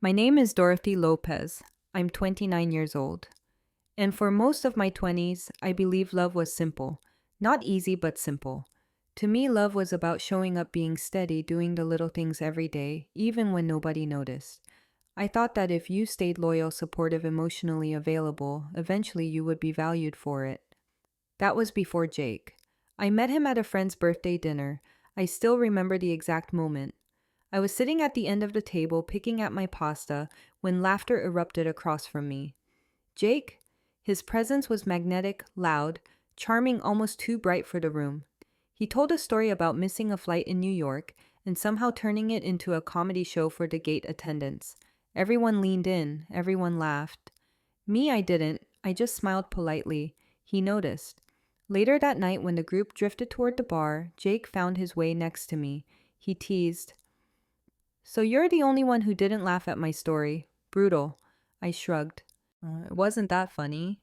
My name is Dorothy Lopez. I'm 29 years old. And for most of my 20s, I believe love was simple. Not easy, but simple. To me, love was about showing up, being steady, doing the little things every day, even when nobody noticed. I thought that if you stayed loyal, supportive, emotionally available, eventually you would be valued for it. That was before Jake. I met him at a friend's birthday dinner. I still remember the exact moment. I was sitting at the end of the table picking at my pasta when laughter erupted across from me. Jake? His presence was magnetic, loud, charming, almost too bright for the room. He told a story about missing a flight in New York and somehow turning it into a comedy show for the gate attendants. Everyone leaned in, everyone laughed. Me, I didn't. I just smiled politely. He noticed. Later that night, when the group drifted toward the bar, Jake found his way next to me. He teased, "So you're the only one who didn't laugh at my story. Brutal." I shrugged. It wasn't that funny."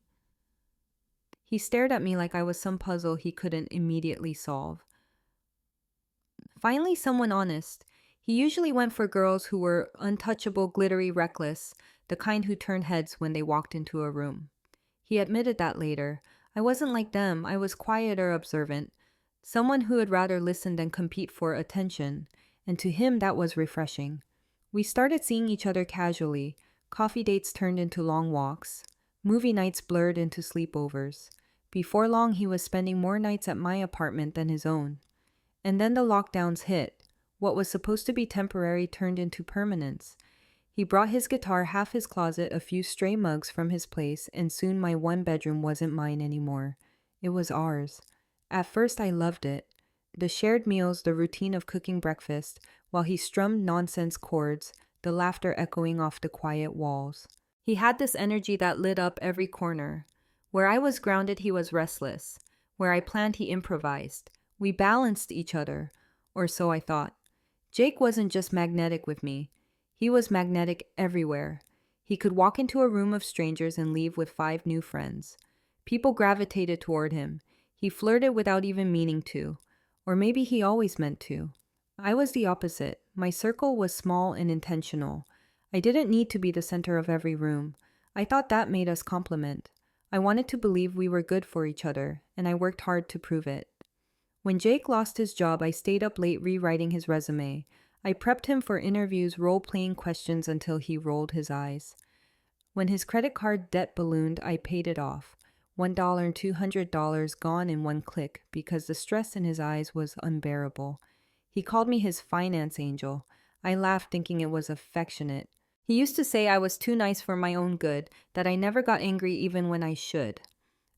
He stared at me like I was some puzzle he couldn't immediately solve. Finally, someone honest. He usually went for girls who were untouchable, glittery, reckless, the kind who turned heads when they walked into a room. He admitted that later. I wasn't like them. I was quiet or observant. Someone who would rather listen than compete for attention. And to him, that was refreshing. We started seeing each other casually. Coffee dates turned into long walks. Movie nights blurred into sleepovers. Before long, he was spending more nights at my apartment than his own. And then the lockdowns hit. What was supposed to be temporary turned into permanence. He brought his guitar, half his closet, a few stray mugs from his place, and soon my one bedroom wasn't mine anymore. It was ours. At first, I loved it. The shared meals, the routine of cooking breakfast, while he strummed nonsense chords, the laughter echoing off the quiet walls. He had this energy that lit up every corner. Where I was grounded, he was restless. Where I planned, he improvised. We balanced each other, or so I thought. Jake wasn't just magnetic with me. He was magnetic everywhere. He could walk into a room of strangers and leave with 5 new friends. People gravitated toward him. He flirted without even meaning to. Or maybe he always meant to. I was the opposite. My circle was small and intentional. I didn't need to be the center of every room. I thought that made us complement. I wanted to believe we were good for each other, and I worked hard to prove it. When Jake lost his job, I stayed up late rewriting his resume. I prepped him for interviews, role-playing questions until he rolled his eyes. When his credit card debt ballooned, I paid it off. $1 and $200 gone in one click because the stress in his eyes was unbearable. He called me his finance angel. I laughed, thinking it was affectionate. He used to say I was too nice for my own good, that I never got angry even when I should.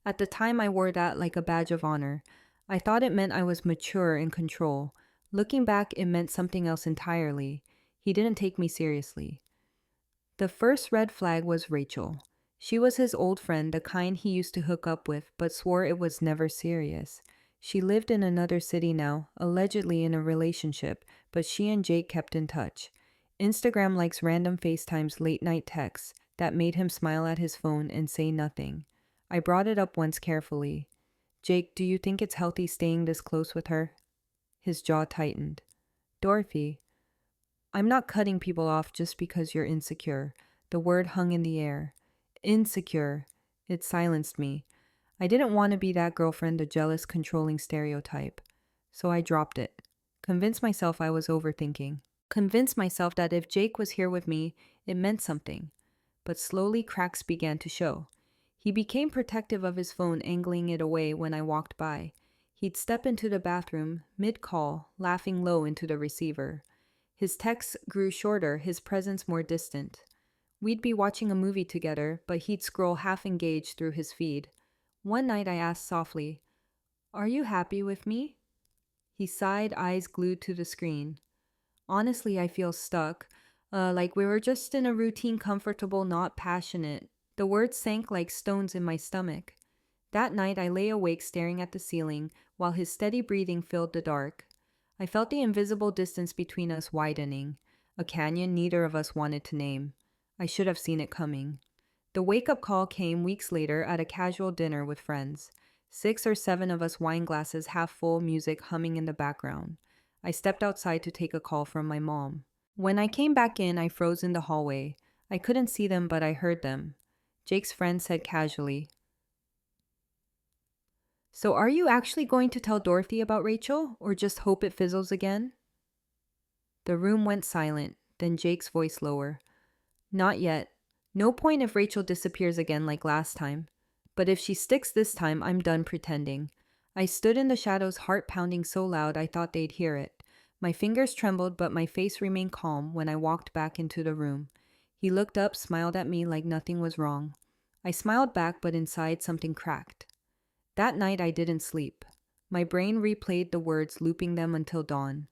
At the time, I wore that like a badge of honor. I thought it meant I was mature and in control. Looking back, it meant something else entirely. He didn't take me seriously. The first red flag was Rachel. She was his old friend, the kind he used to hook up with, but swore it was never serious. She lived in another city now, allegedly in a relationship, but she and Jake kept in touch. Instagram likes, random FaceTimes, late night texts that made him smile at his phone and say nothing. I brought it up once carefully. "Jake, do you think it's healthy staying this close with her?" His jaw tightened. "Dorothy, I'm not cutting people off just because you're insecure." The word hung in the air. Insecure. It silenced me. I didn't want to be that girlfriend, the jealous, controlling stereotype. So I dropped it. Convinced myself I was overthinking. Convinced myself that if Jake was here with me, it meant something. But slowly cracks began to show. He became protective of his phone, angling it away when I walked by. He'd step into the bathroom, mid-call, laughing low into the receiver. His texts grew shorter, his presence more distant. We'd be watching a movie together, but he'd scroll half-engaged through his feed. One night I asked softly, "Are you happy with me?" He sighed, eyes glued to the screen. "Honestly, I feel stuck. Like we were just in a routine, comfortable, not passionate." The words sank like stones in my stomach. That night I lay awake staring at the ceiling while his steady breathing filled the dark. I felt the invisible distance between us widening, a canyon neither of us wanted to name. I should have seen it coming. The wake-up call came weeks later at a casual dinner with friends. 6 or 7 of us, wine glasses half full, music humming in the background. I stepped outside to take a call from my mom. When I came back in, I froze in the hallway. I couldn't see them, but I heard them. Jake's friend said casually, "So are you actually going to tell Dorothy about Rachel, or just hope it fizzles again?" The room went silent, then Jake's voice lower. "Not yet. No point if Rachel disappears again like last time. But if she sticks this time, I'm done pretending." I stood in the shadows, heart pounding so loud I thought they'd hear it. My fingers trembled, but my face remained calm when I walked back into the room. He looked up, smiled at me like nothing was wrong. I smiled back, but inside something cracked. That night I didn't sleep. My brain replayed the words, looping them until dawn.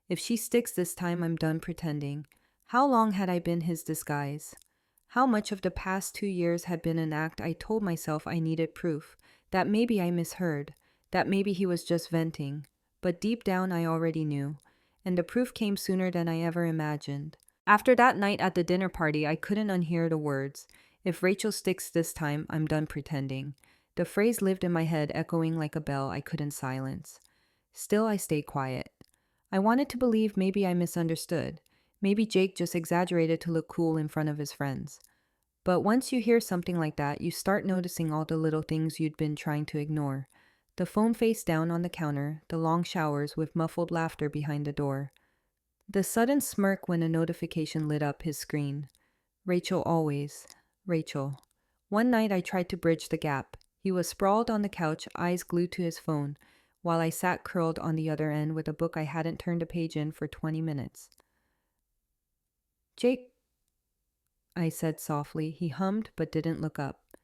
If she sticks this time, I'm done pretending. How long had I been his disguise? How much of the past 2 years had been an act I told myself I needed proof, that maybe I misheard, that maybe he was just venting. But deep down I already knew, and the proof came sooner than I ever imagined. After that night at the dinner party, I couldn't unhear the words, "If Rachel sticks this time, I'm done pretending." The phrase lived in my head, echoing like a bell I couldn't silence. Still, I stayed quiet. I wanted to believe maybe I misunderstood. Maybe Jake just exaggerated to look cool in front of his friends. But once you hear something like that, you start noticing all the little things you'd been trying to ignore. The phone face down on the counter, the long showers with muffled laughter behind the door. The sudden smirk when a notification lit up his screen. Rachel always. Rachel. One night I tried to bridge the gap. He was sprawled on the couch, eyes glued to his phone, while I sat curled on the other end with a book I hadn't turned a page in for 20 minutes. "Jake," I said softly. He hummed but didn't look up.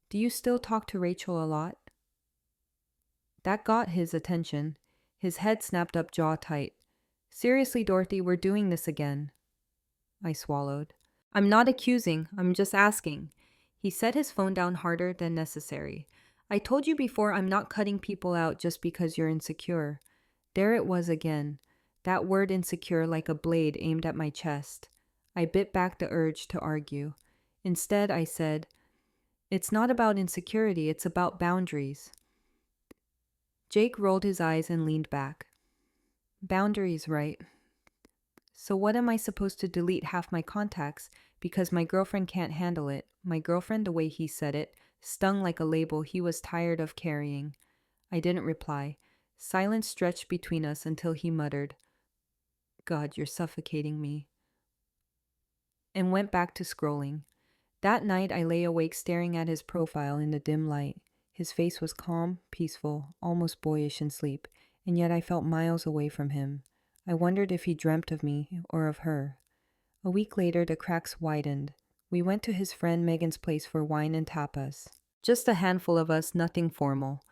"Do you still talk to Rachel a lot?" That got his attention. His head snapped up, jaw tight. "Seriously, Dorothy, we're doing this again." I swallowed. "I'm not accusing, I'm just asking." He set his phone down harder than necessary. "I told you before, I'm not cutting people out just because you're insecure." There it was again. That word insecure, like a blade aimed at my chest. I bit back the urge to argue. Instead, I said, "It's not about insecurity, it's about boundaries." Jake rolled his eyes and leaned back. "Boundaries, right? So what am I supposed to delete half my contacts because my girlfriend can't handle it?" My girlfriend, the way he said it, stung like a label he was tired of carrying. I didn't reply. Silence stretched between us until he muttered, "God, you're suffocating me," and went back to scrolling. That night I lay awake staring at his profile in the dim light. His face was calm, peaceful, almost boyish in sleep, and yet I felt miles away from him. I wondered if he dreamt of me or of her. A week later, the cracks widened. We went to his friend Megan's place for wine and tapas. Just a handful of us, nothing formal.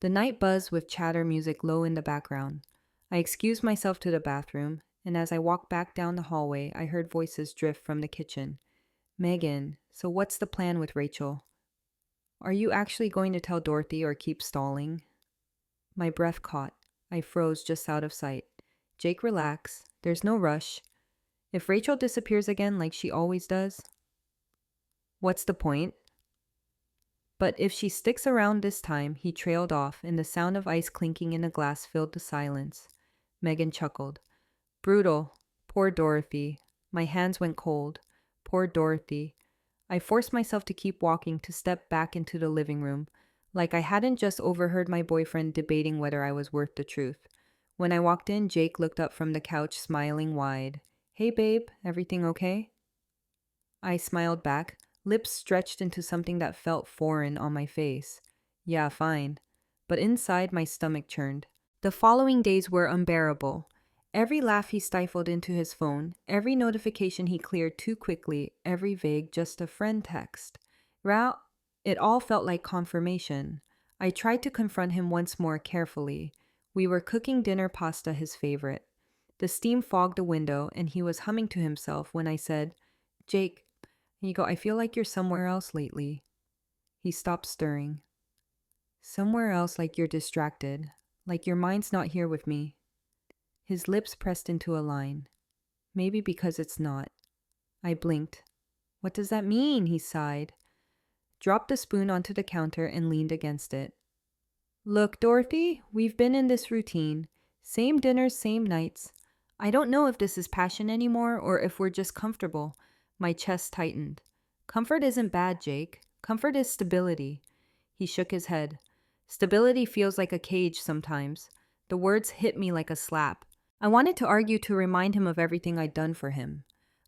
The night buzzed with chatter music low in the background. I excused myself to the bathroom, and as I walked back down the hallway, I heard voices drift from the kitchen. "Megan, so what's the plan with Rachel? Are you actually going to tell Dorothy or keep stalling?" My breath caught. I froze just out of sight. "Jake, relax. There's no rush. If Rachel disappears again like she always does, what's the point?" But if she sticks around this time, he trailed off, and the sound of ice clinking in a glass filled the silence. Megan chuckled. "Brutal. Poor Dorothy." My hands went cold. Poor Dorothy. I forced myself to keep walking, to step back into the living room, like I hadn't just overheard my boyfriend debating whether I was worth the truth. When I walked in, Jake looked up from the couch, smiling wide. "Hey babe, everything okay?" I smiled back, lips stretched into something that felt foreign on my face. "Yeah, fine." But inside, my stomach churned. The following days were unbearable. Every laugh he stifled into his phone, every notification he cleared too quickly, every vague "just a friend" text. It all felt like confirmation. I tried to confront him once more carefully. We were cooking dinner pasta, his favorite. The steam fogged the window, and he was humming to himself when I said, "Jake," and you go, "I feel like you're somewhere else lately." He stopped stirring. "Somewhere else, like you're distracted, like your mind's not here with me." His lips pressed into a line. "Maybe because it's not." I blinked. "What does that mean?" He sighed, dropped the spoon onto the counter, and leaned against it. "Look, Dorothy, we've been in this routine. Same dinners, same nights. I don't know if this is passion anymore or if we're just comfortable. My chest tightened. Comfort isn't bad, Jake. Comfort is stability. He shook his head. Stability feels like a cage sometimes. The words hit me like a slap. I wanted to argue to remind him of everything I'd done for him.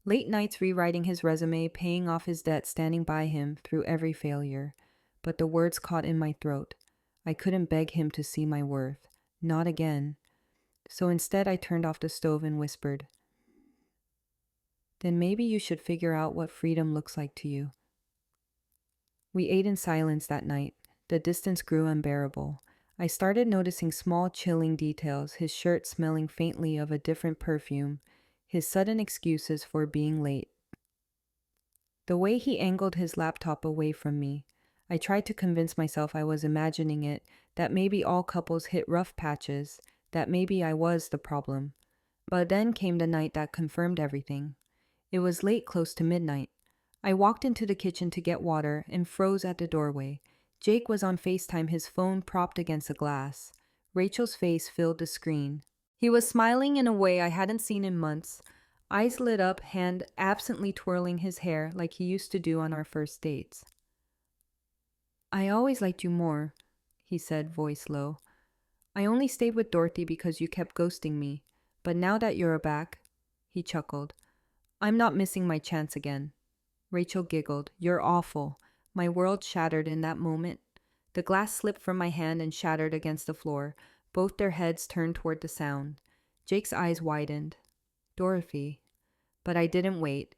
Late nights rewriting his resume, paying off his debt, standing by him through every failure. But the words caught in my throat. I couldn't beg him to see my worth. Not again. So instead, I turned off the stove and whispered, "Then maybe you should figure out what freedom looks like to you." We ate in silence that night. The distance grew unbearable. I started noticing small, chilling details, his shirt smelling faintly of a different perfume, his sudden excuses for being late. The way he angled his laptop away from me. I tried to convince myself I was imagining it, that maybe all couples hit rough patches, that maybe I was the problem. But then came the night that confirmed everything. It was late, close to midnight. I walked into the kitchen to get water and froze at the doorway. Jake was on FaceTime, his phone propped against a glass. Rachel's face filled the screen. He was smiling in a way I hadn't seen in months, eyes lit up, hand absently twirling his hair like he used to do on our first dates. "I always liked you more," he said, voice low. "I only stayed with Dorothy because you kept ghosting me. But now that you're back," he chuckled, "I'm not missing my chance again." Rachel giggled. "You're awful." My world shattered in that moment. The glass slipped from my hand and shattered against the floor. Both their heads turned toward the sound. Jake's eyes widened. "Dorothy." But I didn't wait.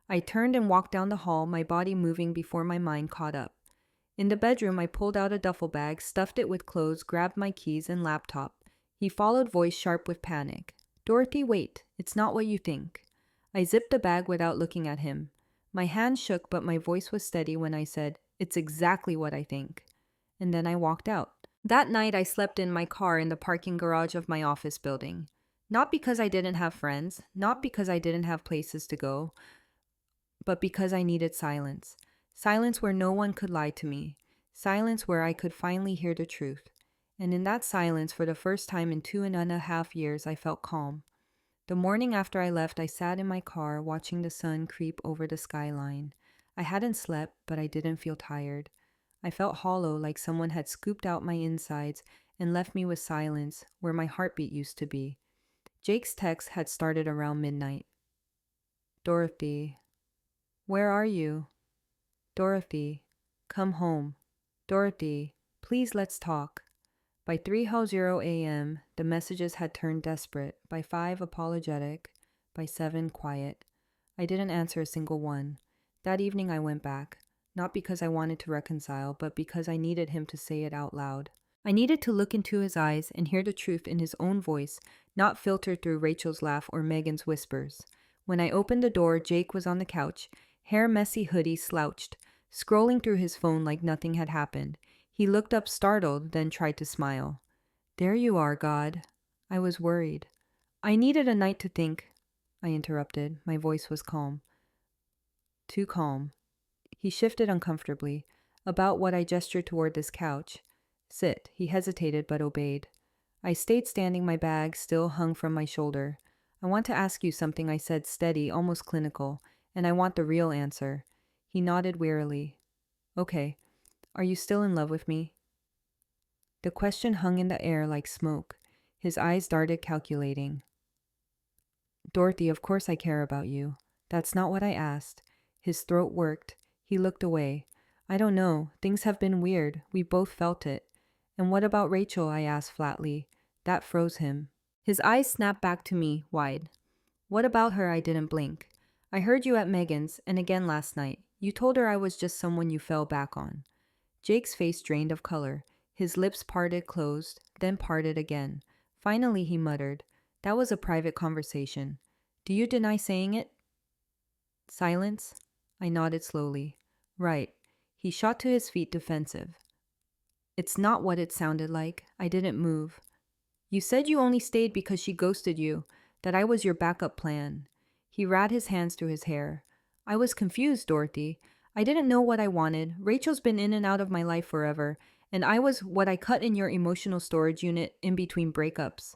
I turned and walked down the hall, my body moving before my mind caught up. In the bedroom, I pulled out a duffel bag, stuffed it with clothes, grabbed my keys and laptop. He followed, voice sharp with panic. "Dorothy, wait. It's not what you think." I zipped the bag without looking at him. My hand shook, but my voice was steady when I said, "It's exactly what I think." And then I walked out. That night, I slept in my car in the parking garage of my office building. Not because I didn't have friends, not because I didn't have places to go, but because I needed silence. Silence where no one could lie to me. Silence where I could finally hear the truth. And in that silence, for the first time in 2.5 years, I felt calm. The morning after I left, I sat in my car watching the sun creep over the skyline. I hadn't slept, but I didn't feel tired. I felt hollow, like someone had scooped out my insides and left me with silence where my heartbeat used to be. Jake's text had started around midnight. "Dorothy, where are you? Dorothy, come home. Dorothy, please let's talk." By 3:00 a.m., the messages had turned desperate. By 5, apologetic. By 7, quiet. I didn't answer a single one. That evening I went back, not because I wanted to reconcile, but because I needed him to say it out loud. I needed to look into his eyes and hear the truth in his own voice, not filtered through Rachel's laugh or Megan's whispers. When I opened the door, Jake was on the couch, hair messy, hoodie slouched, scrolling through his phone like nothing had happened. He looked up startled, then tried to smile. "There you are, God." I was worried. "I needed a night to think," I interrupted. My voice was calm. Too calm. He shifted uncomfortably. About what I gestured toward this couch. "Sit." He hesitated but obeyed. I stayed standing, my bag still hung from my shoulder. "I want to ask you something," I said, steady, almost clinical, "and I want the real answer." He nodded wearily. "Okay. Are you still in love with me?" The question hung in the air like smoke. His eyes darted, calculating. "Dorothy, of course I care about you." "That's not what I asked." His throat worked. He looked away. "I don't know. Things have been weird. We both felt it." "And what about Rachel?" I asked flatly. That froze him. His eyes snapped back to me, wide. "What about her?" I didn't blink. "I heard you at Megan's, and again last night. You told her I was just someone you fell back on." Jake's face drained of color. His lips parted, closed, then parted again. Finally, he muttered, "That was a private conversation. Do you deny saying it?" Silence. I nodded slowly. "Right." He shot to his feet, defensive. "It's not what it sounded like." I didn't move. "You said you only stayed because she ghosted you, that I was your backup plan." He ran his hands through his hair. "I was confused, Dorothy. I didn't know what I wanted. Rachel's been in and out of my life forever, and I was what I cut in your emotional storage unit in between breakups."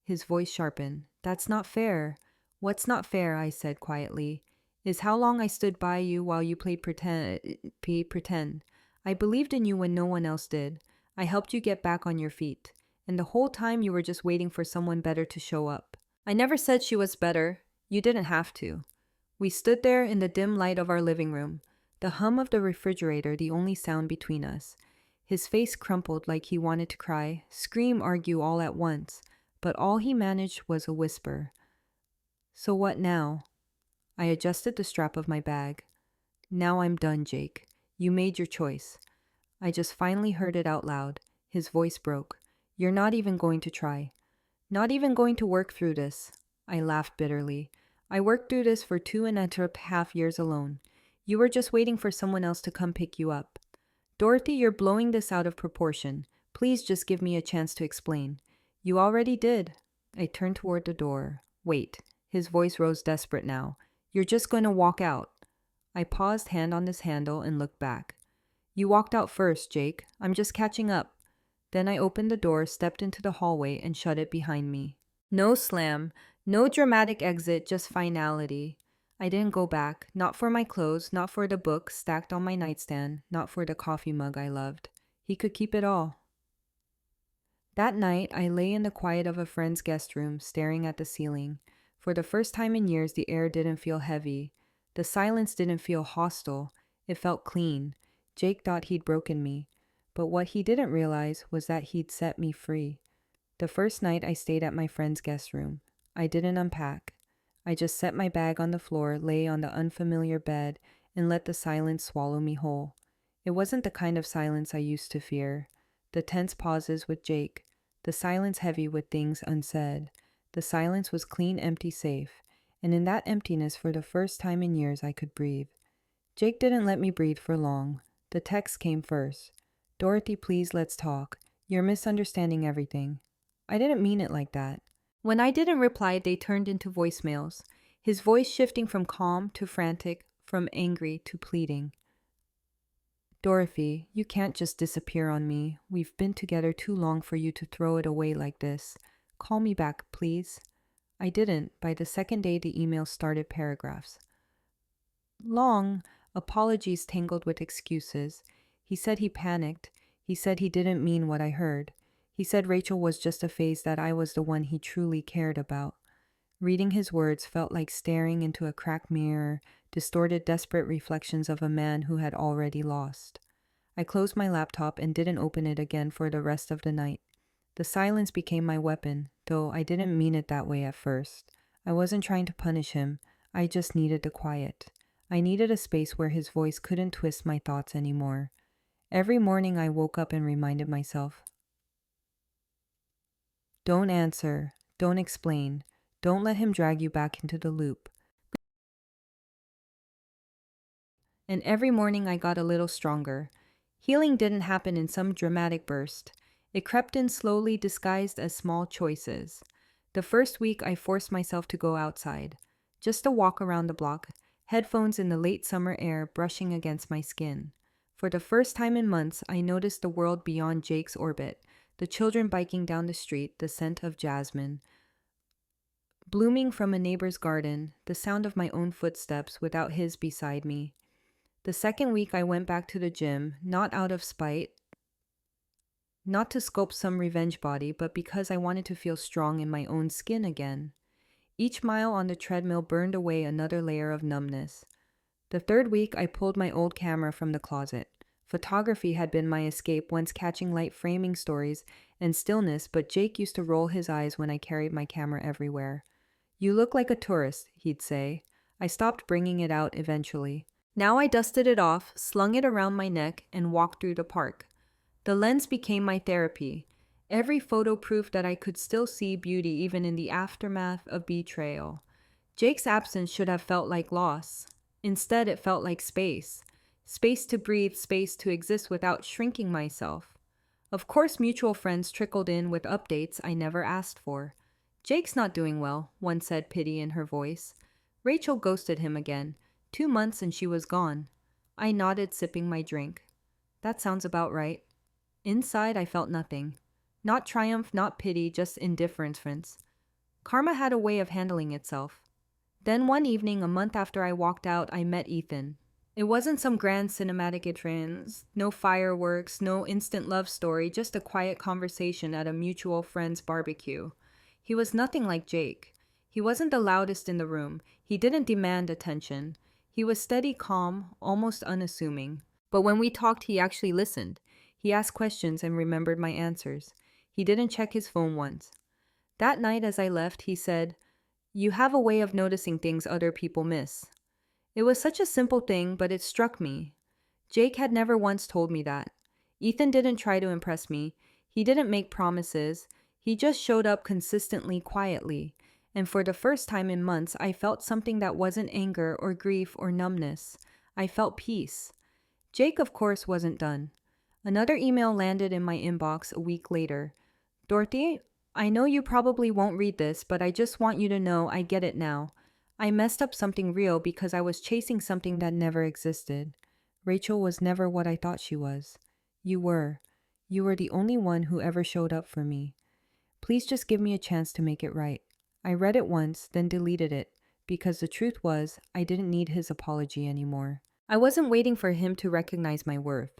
His voice sharpened. That's not fair. What's not fair, I said quietly, is how long I stood by you while you played pretend. I believed in you when no one else did. I helped you get back on your feet. And the whole time you were just waiting for someone better to show up. I never said she was better. You didn't have to. We stood there in the dim light of our living room, the hum of the refrigerator the only sound between us. His face crumpled like he wanted to cry, scream, argue all at once, but all he managed was a whisper. So what now? I adjusted the strap of my bag. Now I'm done, Jake. You made your choice. I just finally heard it out loud. His voice broke. You're not even going to try. Not even going to work through this. I laughed bitterly. I worked through this for 2.5 years alone. You were just waiting for someone else to come pick you up. Dorothy, you're blowing this out of proportion. Please just give me a chance to explain. You already did. I turned toward the door. Wait. His voice rose desperate now. You're just going to walk out. I paused, hand on his handle, and looked back. You walked out first, Jake. I'm just catching up. Then I opened the door, stepped into the hallway, and shut it behind me. No slam, no dramatic exit, just finality. I didn't go back, not for my clothes, not for the book stacked on my nightstand, not for the coffee mug I loved. He could keep it all. That night, I lay in the quiet of a friend's guest room, staring at the ceiling. For the first time in years, the air didn't feel heavy. The silence didn't feel hostile. It felt clean. Jake thought he'd broken me. But what he didn't realize was that he'd set me free. The first night I stayed at my friend's guest room, I didn't unpack. I just set my bag on the floor, lay on the unfamiliar bed, and let the silence swallow me whole. It wasn't the kind of silence I used to fear. The tense pauses with Jake, the silence heavy with things unsaid. The silence was clean, empty, safe. And in that emptiness, for the first time in years, I could breathe. Jake didn't let me breathe for long. The text came first. Dorothy, please, let's talk. You're misunderstanding everything. I didn't mean it like that. When I didn't reply, they turned into voicemails, his voice shifting from calm to frantic, from angry to pleading. Dorothy, you can't just disappear on me. We've been together too long for you to throw it away like this. Call me back, please. I didn't. By the second day, the email started paragraphs. Long, apologies tangled with excuses. He said he panicked. He said he didn't mean what I heard. He said Rachel was just a phase, that I was the one he truly cared about. Reading his words felt like staring into a cracked mirror, distorted, desperate reflections of a man who had already lost. I closed my laptop and didn't open it again for the rest of the night. The silence became my weapon, though I didn't mean it that way at first. I wasn't trying to punish him. I just needed the quiet. I needed a space where his voice couldn't twist my thoughts anymore. Every morning I woke up and reminded myself, don't answer, don't explain, don't let him drag you back into the loop. And every morning I got a little stronger. Healing didn't happen in some dramatic burst. It crept in slowly, disguised as small choices. The first week I forced myself to go outside, just a walk around the block, headphones in the late summer air brushing against my skin. For the first time in months, I noticed the world beyond Jake's orbit, the children biking down the street, the scent of jasmine blooming from a neighbor's garden, the sound of my own footsteps without his beside me. The second week I went back to the gym, not out of spite, not to sculpt some revenge body, but because I wanted to feel strong in my own skin again. Each mile on the treadmill burned away another layer of numbness. The third week I pulled my old camera from the closet. Photography had been my escape, once catching light, framing stories, and stillness, but Jake used to roll his eyes when I carried my camera everywhere. You look like a tourist, he'd say. I stopped bringing it out eventually. Now I dusted it off, slung it around my neck, and walked through the park. The lens became my therapy. Every photo proved that I could still see beauty even in the aftermath of betrayal. Jake's absence should have felt like loss. Instead, it felt like space. Space to breathe, space to exist without shrinking myself. Of course, mutual friends trickled in with updates I never asked for. Jake's not doing well, one said, pity in her voice. Rachel ghosted him again. 2 months and she was gone. I nodded, sipping my drink. That sounds about right. Inside, I felt nothing. Not triumph, not pity, just indifference. Karma had a way of handling itself. Then one evening, a month after I walked out, I met Ethan. It wasn't some grand cinematic entrance, no fireworks, no instant love story, just a quiet conversation at a mutual friend's barbecue. He was nothing like Jake. He wasn't the loudest in the room. He didn't demand attention. He was steady, calm, almost unassuming. But when we talked, he actually listened. He asked questions and remembered my answers. He didn't check his phone once. That night as I left, he said, "You have a way of noticing things other people miss." It was such a simple thing, but it struck me. Jake had never once told me that. Ethan didn't try to impress me. He didn't make promises. He just showed up consistently, quietly. And for the first time in months, I felt something that wasn't anger or grief or numbness. I felt peace. Jake, of course, wasn't done. Another email landed in my inbox a week later. "Dorothy, I know you probably won't read this, but I just want you to know I get it now. I messed up something real because I was chasing something that never existed. Rachel was never what I thought she was. You were. You were the only one who ever showed up for me. Please just give me a chance to make it right." I read it once, then deleted it, because the truth was, I didn't need his apology anymore. I wasn't waiting for him to recognize my worth.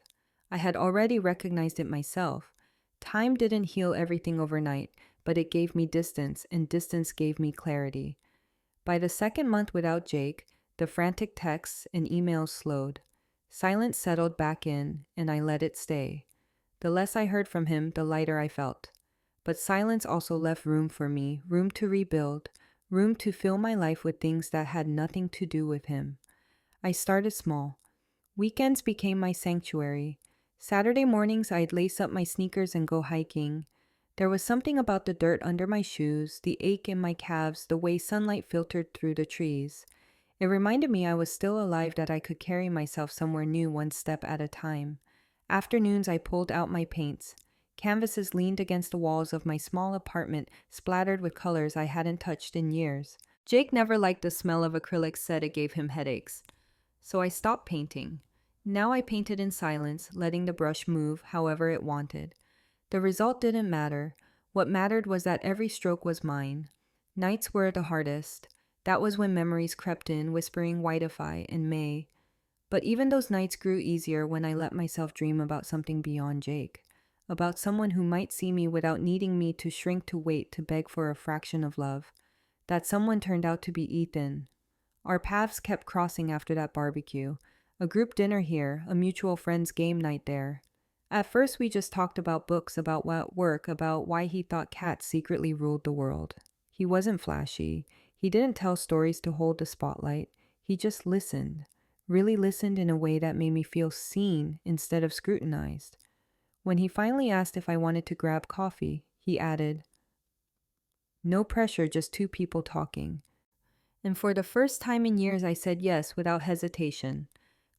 I had already recognized it myself. Time didn't heal everything overnight, but it gave me distance, and distance gave me clarity. By the second month without Jake, the frantic texts and emails slowed. Silence settled back in, and I let it stay. The less I heard from him, the lighter I felt. But silence also left room for me, room to rebuild, room to fill my life with things that had nothing to do with him. I started small. Weekends became my sanctuary. Saturday mornings, I'd lace up my sneakers and go hiking. There was something about the dirt under my shoes, the ache in my calves, the way sunlight filtered through the trees. It reminded me I was still alive, that I could carry myself somewhere new one step at a time. Afternoons, I pulled out my paints. Canvases leaned against the walls of my small apartment, splattered with colors I hadn't touched in years. Jake never liked the smell of acrylics, said it gave him headaches. So I stopped painting. Now I painted in silence, letting the brush move however it wanted. The result didn't matter. What mattered was that every stroke was mine. Nights were the hardest. That was when memories crept in, whispering whiteify and May. But even those nights grew easier when I let myself dream about something beyond Jake. About someone who might see me without needing me to shrink to wait to beg for a fraction of love. That someone turned out to be Ethan. Our paths kept crossing after that barbecue. A group dinner here, a mutual friend's game night there. At first we just talked about books, about work, about why he thought cats secretly ruled the world. He wasn't flashy. He didn't tell stories to hold the spotlight. He just listened. Really listened in a way that made me feel seen instead of scrutinized. When he finally asked if I wanted to grab coffee, he added, "No pressure, just two people talking." And for the first time in years, I said yes without hesitation.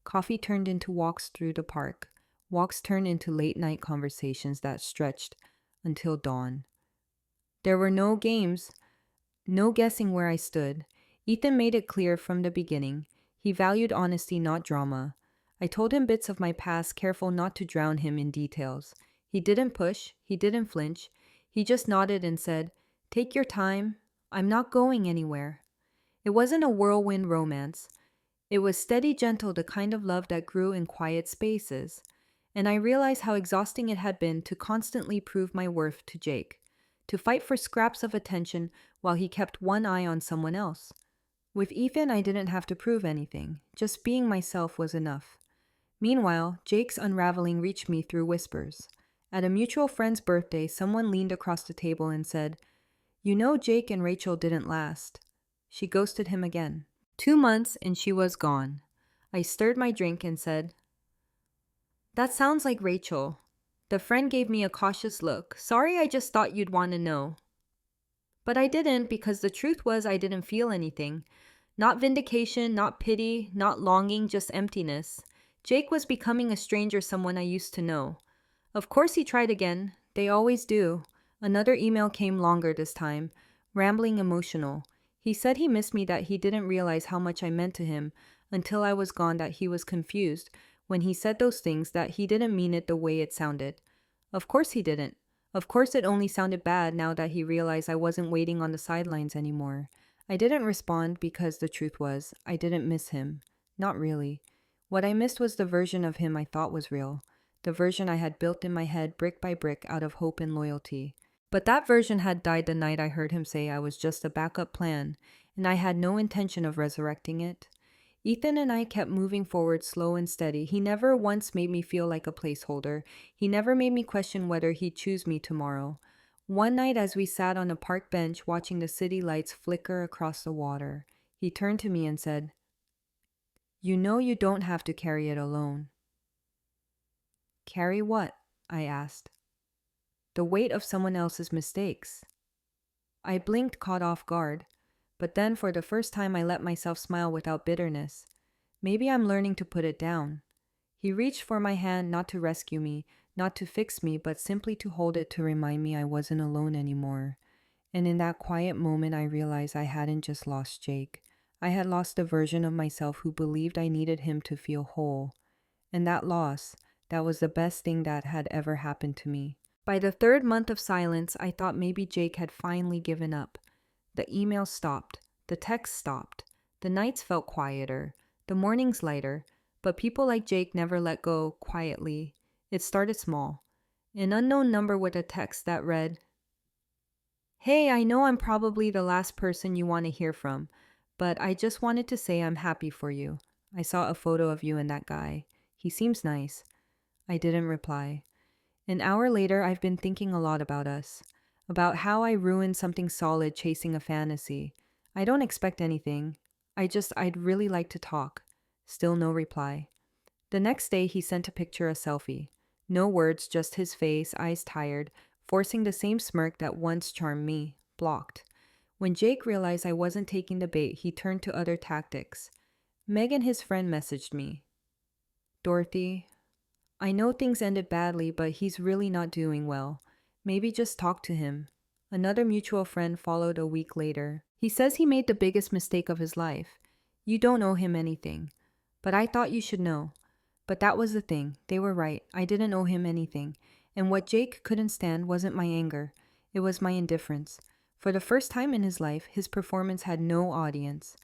Coffee turned into walks through the park. Walks turned into late-night conversations that stretched until dawn. There were no games, no guessing where I stood. Ethan made it clear from the beginning. He valued honesty, not drama. I told him bits of my past, careful not to drown him in details. He didn't push. He didn't flinch. He just nodded and said, "Take your time. I'm not going anywhere." It wasn't a whirlwind romance. It was steady, gentle, the kind of love that grew in quiet spaces. And I realized how exhausting it had been to constantly prove my worth to Jake, to fight for scraps of attention while he kept one eye on someone else. With Ethan, I didn't have to prove anything. Just being myself was enough. Meanwhile, Jake's unraveling reached me through whispers. At a mutual friend's birthday, someone leaned across the table and said, "You know Jake and Rachel didn't last." She ghosted him again. 2 months and she was gone. I stirred my drink and said, "That sounds like Rachel." The friend gave me a cautious look. "Sorry, I just thought you'd want to know." But I didn't, because the truth was I didn't feel anything. Not vindication, not pity, not longing, just emptiness. Jake was becoming a stranger, someone I used to know. Of course he tried again. They always do. Another email came, longer this time, rambling, emotional. He said he missed me, that he didn't realize how much I meant to him until I was gone, that he was confused when he said those things, that he didn't mean it the way it sounded. Of course he didn't. Of course, it only sounded bad now that he realized I wasn't waiting on the sidelines anymore. I didn't respond because the truth was, I didn't miss him. Not really. What I missed was the version of him I thought was real, the version I had built in my head brick by brick out of hope and loyalty. But that version had died the night I heard him say I was just a backup plan, and I had no intention of resurrecting it. Ethan and I kept moving forward slow and steady. He never once made me feel like a placeholder. He never made me question whether he'd choose me tomorrow. One night, as we sat on a park bench watching the city lights flicker across the water, he turned to me and said, "You know you don't have to carry it alone." "Carry what?" I asked. "The weight of someone else's mistakes." I blinked, caught off guard. But then, for the first time, I let myself smile without bitterness. Maybe I'm learning to put it down. He reached for my hand, not to rescue me, not to fix me, but simply to hold it to remind me I wasn't alone anymore. And in that quiet moment, I realized I hadn't just lost Jake. I had lost a version of myself who believed I needed him to feel whole. And that loss, that was the best thing that had ever happened to me. By the third month of silence, I thought maybe Jake had finally given up. The emails stopped. The texts stopped. The nights felt quieter. The mornings lighter. But people like Jake never let go quietly. It started small. An unknown number with a text that read, "Hey, I know I'm probably the last person you want to hear from, but I just wanted to say I'm happy for you. I saw a photo of you and that guy. He seems nice." I didn't reply. An hour later, I've been thinking a lot about us, about how I ruined something solid chasing a fantasy. I don't expect anything. I'd really like to talk. Still no reply. The next day, he sent a picture, a selfie. No words, just his face, eyes tired, forcing the same smirk that once charmed me, blocked. When Jake realized I wasn't taking the bait, he turned to other tactics. Meg and his friend messaged me. "Dorothy, I know things ended badly, but he's really not doing well. Maybe just talk to him." Another mutual friend followed a week later. "He says he made the biggest mistake of his life. You don't owe him anything. But I thought you should know." But that was the thing. They were right. I didn't owe him anything. And what Jake couldn't stand wasn't my anger. It was my indifference. For the first time in his life, his performance had no audience.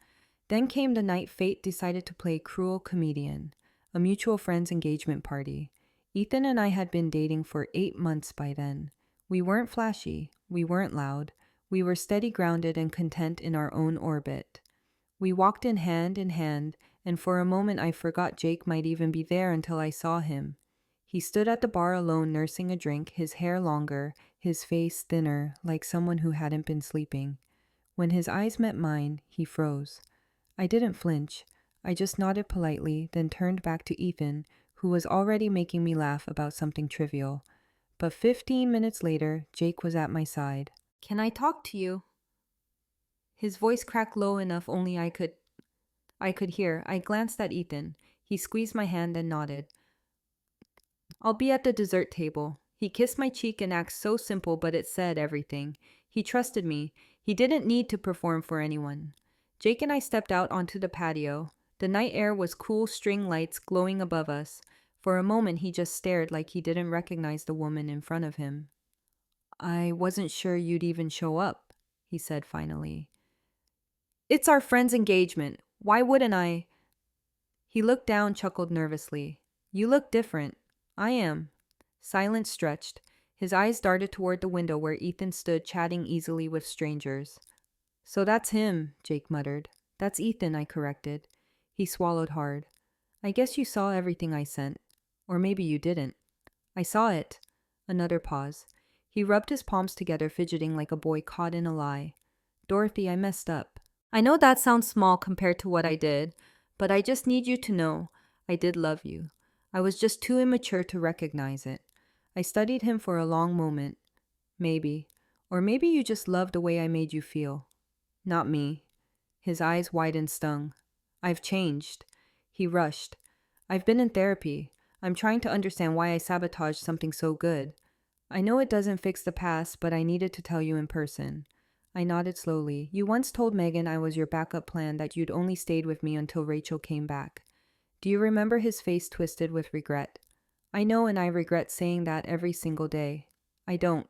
Then came the night fate decided to play cruel comedian, a mutual friend's engagement party. Ethan and I had been dating for 8 months by then. We weren't flashy. We weren't loud. We were steady, grounded, and content in our own orbit. We walked in hand, and for a moment I forgot Jake might even be there until I saw him. He stood at the bar alone, nursing a drink, his hair longer, his face thinner, like someone who hadn't been sleeping. When his eyes met mine, he froze. I didn't flinch. I just nodded politely, then turned back to Ethan, who was already making me laugh about something trivial. But 15 minutes later, Jake was at my side. "Can I talk to you?" His voice cracked low enough only I could hear. I glanced at Ethan. He squeezed my hand and nodded. "I'll be at the dessert table." He kissed my cheek and acted so simple, but it said everything. He trusted me. He didn't need to perform for anyone. Jake and I stepped out onto the patio. The night air was cool, string lights glowing above us. For a moment, he just stared like he didn't recognize the woman in front of him. "I wasn't sure you'd even show up," he said finally. "It's our friend's engagement. Why wouldn't I?" He looked down, chuckled nervously. "You look different." "I am." Silence stretched. His eyes darted toward the window where Ethan stood chatting easily with strangers. "So that's him," Jake muttered. "That's Ethan," I corrected. He swallowed hard. "I guess you saw everything I sent. Or maybe you didn't." "I saw it." Another pause. He rubbed his palms together, fidgeting like a boy caught in a lie. "Dorothy, I messed up. I know that sounds small compared to what I did, but I just need you to know I did love you. I was just too immature to recognize it." I studied him for a long moment. "Maybe. Or maybe you just loved the way I made you feel." "Not me." His eyes widened, stung. "I've changed." He rushed. "I've been in therapy. I'm trying to understand why I sabotaged something so good. I know it doesn't fix the past, but I needed to tell you in person." I nodded slowly. "You once told Megan I was your backup plan, that you'd only stayed with me until Rachel came back." Do you remember? His face twisted with regret. "I know, and I regret saying that every single day." "I don't."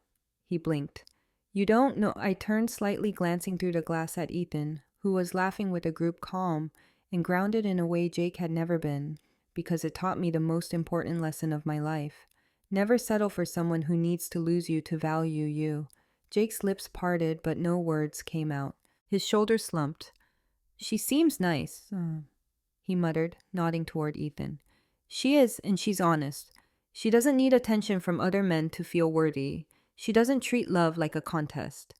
He blinked. You don't know. I turned slightly, glancing through the glass at Ethan, who was laughing with a group, calm and grounded in a way Jake had never been, because it taught me the most important lesson of my life. Never settle for someone who needs to lose you to value you. Jake's lips parted, but no words came out. His shoulders slumped. She seems nice, he muttered, nodding toward Ethan. She is, and she's honest. She doesn't need attention from other men to feel worthy. She doesn't treat love like a contest.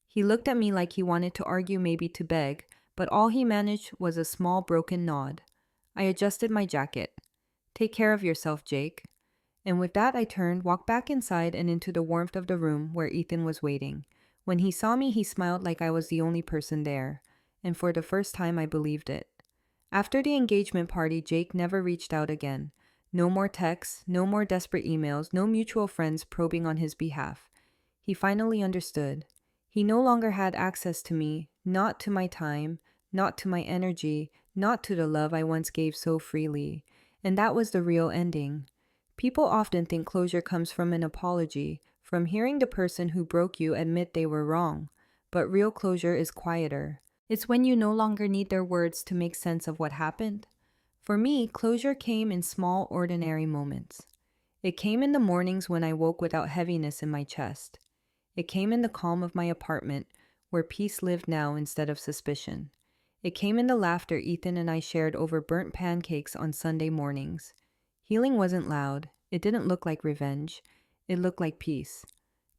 He looked at me like he wanted to argue, maybe to beg, but all he managed was a small broken nod. I adjusted my jacket. Take care of yourself, Jake. And with that, I turned, walked back inside and into the warmth of the room where Ethan was waiting. When he saw me, he smiled like I was the only person there, and for the first time I believed it. After the engagement party, Jake never reached out again. No more texts, no more desperate emails, no mutual friends probing on his behalf. He finally understood. He no longer had access to me, not to my time, not to my energy, not to the love I once gave so freely. And that was the real ending. People often think closure comes from an apology, from hearing the person who broke you admit they were wrong. But real closure is quieter. It's when you no longer need their words to make sense of what happened. For me, closure came in small, ordinary moments. It came in the mornings when I woke without heaviness in my chest. It came in the calm of my apartment, where peace lived now instead of suspicion. It came in the laughter Ethan and I shared over burnt pancakes on Sunday mornings. Healing wasn't loud. It didn't look like revenge. It looked like peace.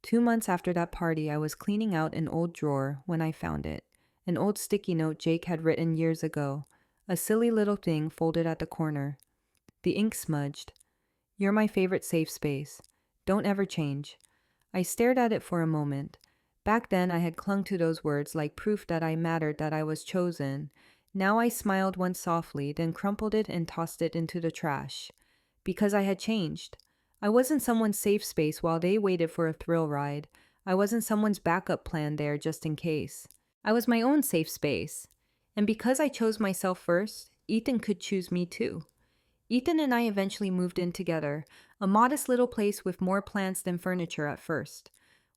2 months after that party, I was cleaning out an old drawer when I found it. An old sticky note Jake had written years ago. A silly little thing folded at the corner. The ink smudged. You're my favorite safe space. Don't ever change. I stared at it for a moment. Back then, I had clung to those words like proof that I mattered, that I was chosen. Now I smiled once softly, then crumpled it and tossed it into the trash. Because I had changed. I wasn't someone's safe space while they waited for a thrill ride. I wasn't someone's backup plan there just in case. I was my own safe space. And because I chose myself first, Ethan could choose me too. Ethan and I eventually moved in together, a modest little place with more plants than furniture at first.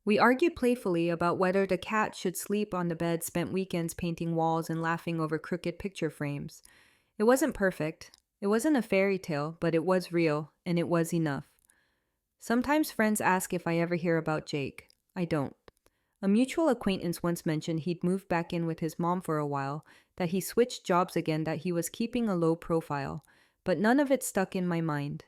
We argued playfully about whether the cat should sleep on the bed, spent weekends painting walls and laughing over crooked picture frames. It wasn't perfect. It wasn't a fairy tale, but it was real, and it was enough. Sometimes friends ask if I ever hear about Jake. I don't. A mutual acquaintance once mentioned he'd moved back in with his mom for a while, that he switched jobs again, that he was keeping a low profile, but none of it stuck in my mind.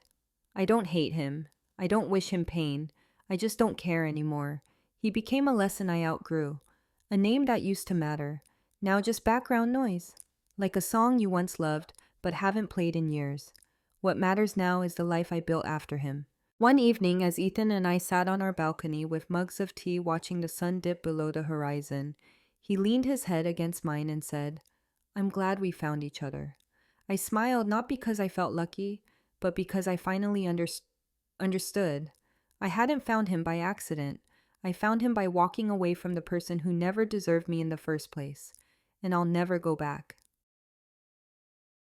I don't hate him. I don't wish him pain. I just don't care anymore. He became a lesson I outgrew. A name that used to matter. Now just background noise. Like a song you once loved, but haven't played in years. What matters now is the life I built after him. One evening, as Ethan and I sat on our balcony with mugs of tea watching the sun dip below the horizon, he leaned his head against mine and said, "I'm glad we found each other." I smiled, not because I felt lucky, but because I finally understood. I hadn't found him by accident. I found him by walking away from the person who never deserved me in the first place. And I'll never go back.